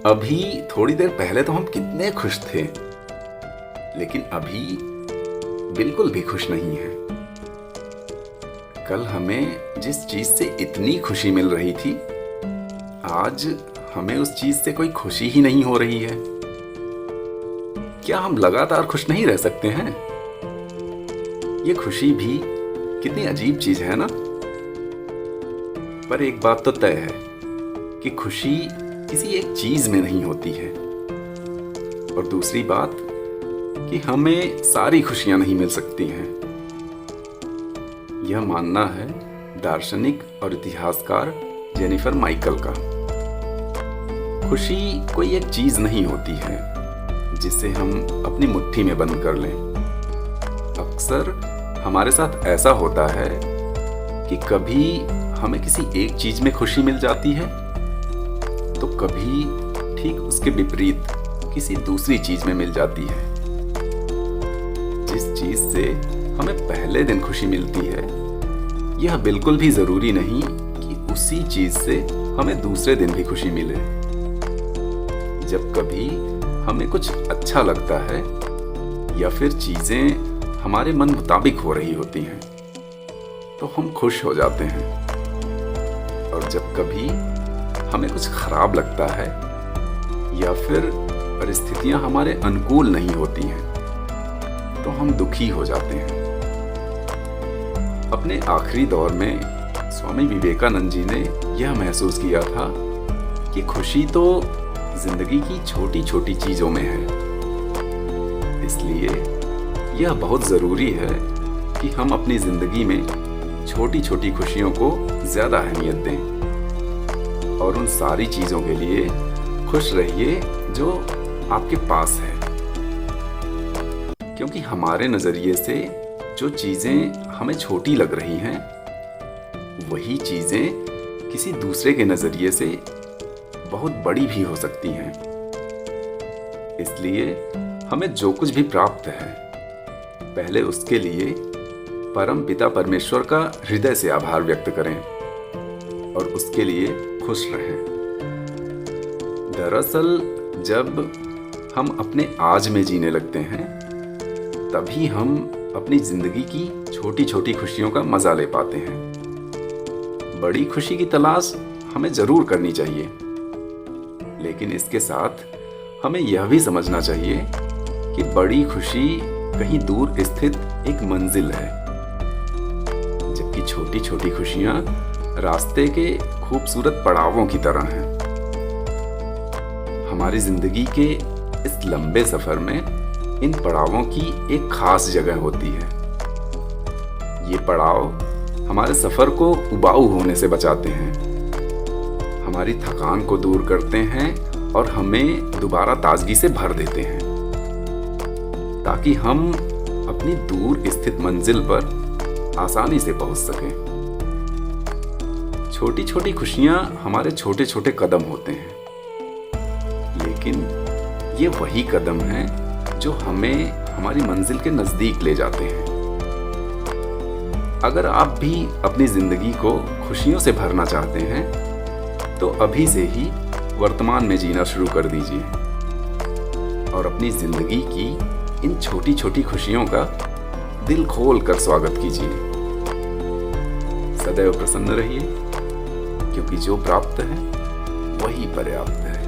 अभी थोड़ी देर पहले तो हम कितने खुश थे, लेकिन अभी बिल्कुल भी खुश नहीं है। कल हमें जिस चीज से इतनी खुशी मिल रही थी, आज हमें उस चीज से कोई खुशी ही नहीं हो रही है। क्या हम लगातार खुश नहीं रह सकते हैं? ये खुशी भी कितनी अजीब चीज है ना। पर एक बात तो तय है कि खुशी किसी एक चीज में नहीं होती है, और दूसरी बात कि हमें सारी खुशियां नहीं मिल सकती हैं। यह मानना है दार्शनिक और इतिहासकार जेनिफर माइकल का। खुशी कोई एक चीज नहीं होती है जिसे हम अपनी मुट्ठी में बंद कर लें। अक्सर हमारे साथ ऐसा होता है कि कभी हमें किसी एक चीज में खुशी मिल जाती है, तो कभी ठीक उसके विपरीत किसी दूसरी चीज में मिल जाती है। जिस चीज से हमें पहले दिन खुशी मिलती है, यह बिल्कुल भी जरूरी नहीं कि उसी चीज से हमें दूसरे दिन भी खुशी मिले। जब कभी हमें कुछ अच्छा लगता है या फिर चीजें हमारे मन मुताबिक हो रही होती हैं, तो हम खुश हो जाते हैं। और जब कभी हमें कुछ खराब लगता है या फिर परिस्थितियां हमारे अनुकूल नहीं होती हैं, तो हम दुखी हो जाते हैं। अपने आखिरी दौर में स्वामी विवेकानंद जी ने यह महसूस किया था कि खुशी तो जिंदगी की छोटी छोटी चीजों में है। इसलिए यह बहुत जरूरी है कि हम अपनी जिंदगी में छोटी छोटी खुशियों को ज्यादा अहमियत दें, और उन सारी चीजों के लिए खुश रहिए जो आपके पास है। क्योंकि हमारे नजरिए से जो चीजें हमें छोटी लग रही हैं, वही चीजें किसी दूसरे के नजरिए से बहुत बड़ी भी हो सकती हैं। इसलिए हमें जो कुछ भी प्राप्त है, पहले उसके लिए परम पिता परमेश्वर का हृदय से आभार व्यक्त करें और उसके लिए खुश रहें। दरअसल जब हम अपने आज में जीने लगते हैं, तभी हम अपनी जिंदगी की छोटी छोटी खुशियों का मजा ले पाते हैं। बड़ी खुशी की तलाश हमें जरूर करनी चाहिए, लेकिन इसके साथ हमें यह भी समझना चाहिए कि बड़ी खुशी कहीं दूर स्थित एक मंजिल है, जबकि छोटी छोटी खुशियां रास्ते के खूबसूरत पड़ावों की तरह हैं। हमारी जिंदगी के इस लंबे सफर में इन पड़ावों की एक खास जगह होती है। ये पड़ाव हमारे सफर को उबाऊ होने से बचाते हैं, हमारी थकान को दूर करते हैं और हमें दोबारा ताजगी से भर देते हैं, ताकि हम अपनी दूर स्थित मंजिल पर आसानी से पहुंच सकें। छोटी छोटी खुशियां हमारे छोटे छोटे कदम होते हैं, लेकिन ये वही कदम हैं जो हमें हमारी मंजिल के नजदीक ले जाते हैं। अगर आप भी अपनी जिंदगी को खुशियों से भरना चाहते हैं, तो अभी से ही वर्तमान में जीना शुरू कर दीजिए और अपनी जिंदगी की इन छोटी छोटी खुशियों का दिल खोल कर स्वागत कीजिए। सदैव प्रसन्न रहिए, क्योंकि जो प्राप्त है वही पर्याप्त है।